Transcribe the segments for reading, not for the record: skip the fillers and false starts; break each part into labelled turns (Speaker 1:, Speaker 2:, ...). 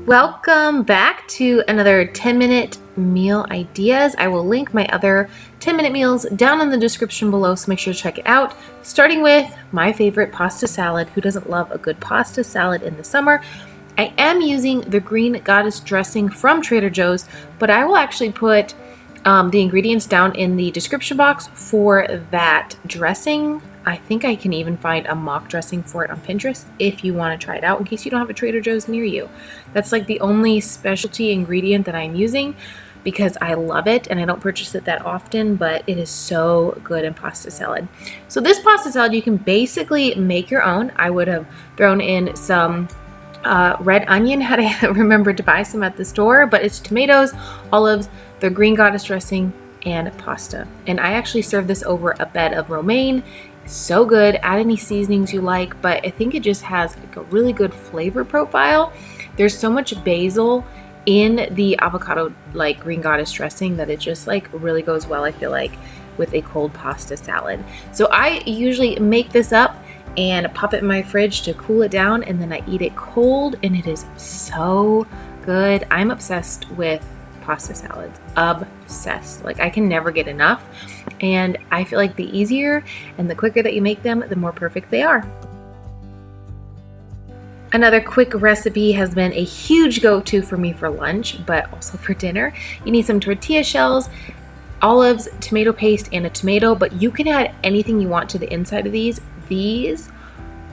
Speaker 1: Welcome back to another 10-minute meal ideas. I will link my other 10-minute meals down in the description below, so make sure to check it out. Starting with my favorite pasta salad. Who doesn't love a good pasta salad in the summer? I am using the Green Goddess dressing from Trader Joe's, but I will actually put the ingredients down in the description box for that dressing. I think I can even find a mock dressing for it on Pinterest if you want to try it out in case you don't have a Trader Joe's near you. That's like the only specialty ingredient that I'm using because I love it and I don't purchase it that often, but it is so good in pasta salad. So this pasta salad you can basically make your own. I would have thrown in some red onion had I remembered to buy some at the store, but it's tomatoes, olives, the Green Goddess dressing, and pasta. And I actually serve this over a bed of romaine. So good. Add any seasonings you like, but I think it just has like a really good flavor profile. There's so much basil in the avocado like Green Goddess dressing that it just like really goes well, I feel like, with a cold pasta salad. So I usually make this up and pop it in my fridge to cool it down, and then I eat it cold, and it is so good. I'm obsessed with pasta salads. Obsessed. Like I can never get enough, and I feel like the easier and the quicker that you make them, the more perfect they are. Another quick recipe has been a huge go-to for me for lunch, but also for dinner. You need some tortilla shells, olives, tomato paste, and a tomato, but you can add anything you want to the inside of these. These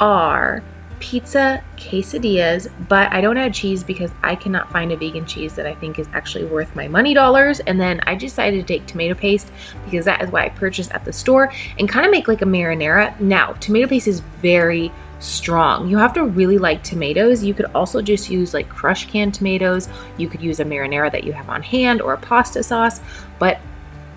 Speaker 1: are pizza quesadillas, but I don't add cheese because I cannot find a vegan cheese that I think is actually worth my money dollars. And then I decided to take tomato paste because that is what I purchased at the store and kind of make like a marinara. Now, tomato paste is very strong. You have to really like tomatoes. You could also just use like crushed canned tomatoes. You could use a marinara that you have on hand or a pasta sauce, but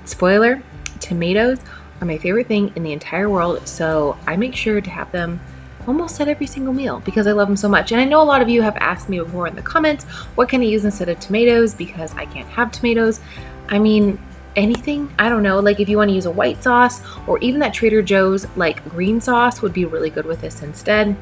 Speaker 1: spoiler, tomatoes are my favorite thing in the entire world, so I make sure to have them almost at every single meal because I love them so much. And I know a lot of you have asked me before in the comments, what can I use instead of tomatoes because I can't have tomatoes. I mean, anything. I don't know, like if you want to use a white sauce or even that Trader Joe's like green sauce would be really good with this instead.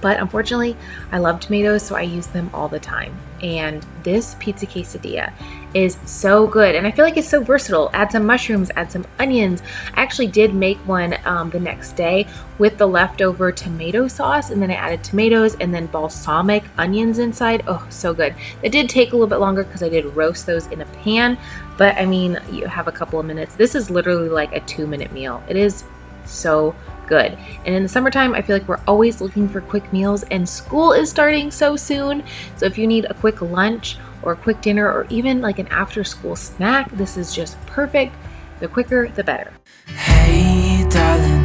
Speaker 1: But unfortunately, I love tomatoes, so I use them all the time. And this pizza quesadilla is so good. And I feel like it's so versatile. Add some mushrooms, add some onions. I actually did make one the next day with the leftover tomato sauce. And then I added tomatoes and then balsamic onions inside. Oh, so good. It did take a little bit longer because I did roast those in a pan. But I mean, you have a couple of minutes. This is literally like a 2-minute meal. It is so good. And in the summertime, I feel like we're always looking for quick meals, and school is starting so soon. So if you need a quick lunch or a quick dinner or even like an after school snack, this is just perfect. The quicker, the better.
Speaker 2: Hey, darling,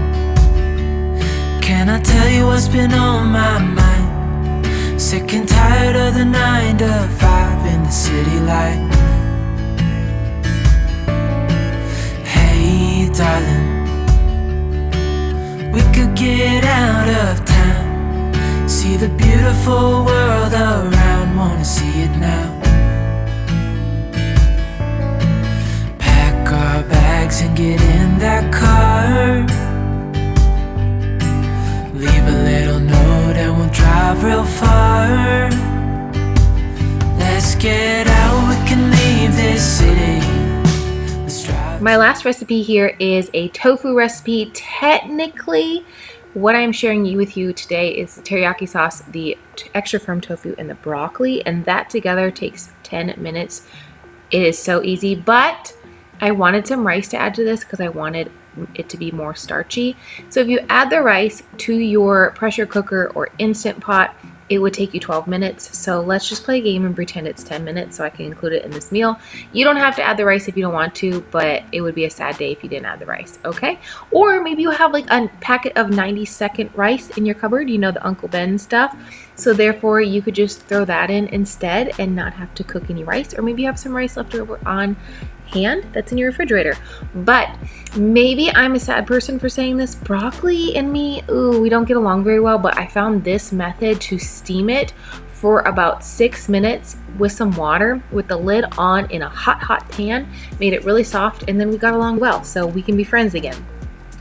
Speaker 2: can I tell you what's been on my mind? Sick and tired of the 9 to 5 in the city life. Hey, darling, we could get out of town, see the beautiful world around, wanna see it now. Pack our bags and get in that car, leave a little note and we'll drive real far. Let's get out, we can leave this city.
Speaker 1: My last recipe here is a tofu recipe. Technically, what I'm sharing with you today is the teriyaki sauce, the extra firm tofu, and the broccoli, and that together takes 10 minutes. It is so easy, but I wanted some rice to add to this because I wanted it to be more starchy. So if you add the rice to your pressure cooker or Instant Pot, it would take you 12 minutes. So let's just play a game and pretend it's 10 minutes so I can include it in this meal. You don't have to add the rice if you don't want to, but it would be a sad day if you didn't add the rice, okay? Or maybe you have like a packet of 90-second rice in your cupboard, you know, the Uncle Ben stuff. So therefore you could just throw that in instead and not have to cook any rice. Or maybe you have some rice left over on hand that's in your refrigerator. But maybe I'm a sad person for saying this. Broccoli and me, we don't get along very well, but I found this method to steam it for about 6 minutes with some water with the lid on in a hot pan, made it really soft, and then we got along well, so we can be friends again.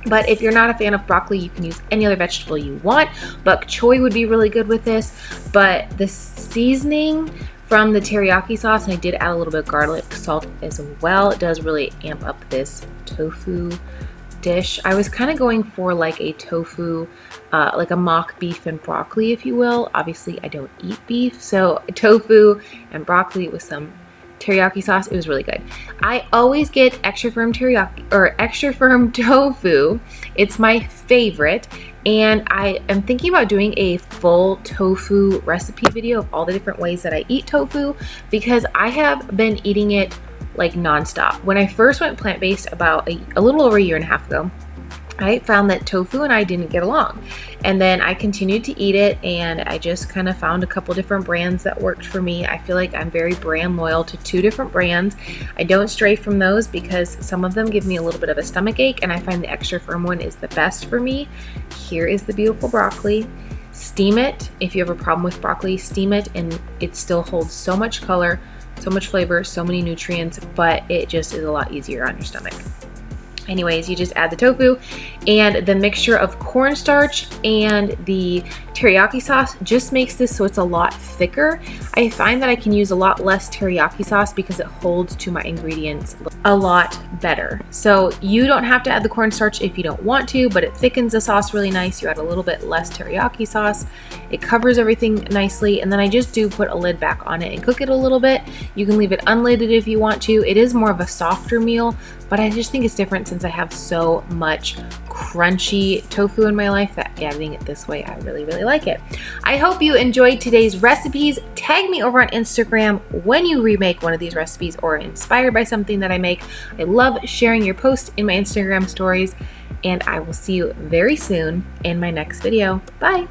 Speaker 1: But if you're not a fan of broccoli, you can use any other vegetable you want. Bok choy would be really good with this, but the seasoning from the teriyaki sauce, and I did add a little bit of garlic salt as well. It does really amp up this tofu dish. I was kind of going for like a tofu, like a mock beef and broccoli, if you will. Obviously, I don't eat beef, so tofu and broccoli with some teriyaki sauce. It was really good. I always get extra firm teriyaki or extra firm tofu. It's my favorite. And I am thinking about doing a full tofu recipe video of all the different ways that I eat tofu, because I have been eating it like nonstop. When I first went plant-based about a little over a year and a half ago, I found that tofu and I didn't get along. And then I continued to eat it, and I just kind of found a couple different brands that worked for me. I feel like I'm very brand loyal to 2 different brands. I don't stray from those because some of them give me a little bit of a stomach ache, and I find the extra firm one is the best for me. Here is the beautiful broccoli. Steam it. If you have a problem with broccoli, steam it, and it still holds so much color, so much flavor, so many nutrients, but it just is a lot easier on your stomach. Anyways, you just add the tofu, and the mixture of cornstarch and the teriyaki sauce just makes this so it's a lot thicker. I find that I can use a lot less teriyaki sauce because it holds to my ingredients a lot better. So you don't have to add the cornstarch if you don't want to, but it thickens the sauce really nice. You add a little bit less teriyaki sauce. It covers everything nicely, and then I just do put a lid back on it and cook it a little bit. You can leave it unlidded if you want to. It is more of a softer meal, but I just think it's different since I have so much crunchy tofu in my life that adding it this way, I really, really like it. I hope you enjoyed today's recipes. Tag me over on Instagram when you remake one of these recipes or are inspired by something that I make. I love sharing your posts in my Instagram stories, and I will see you very soon in my next video. Bye.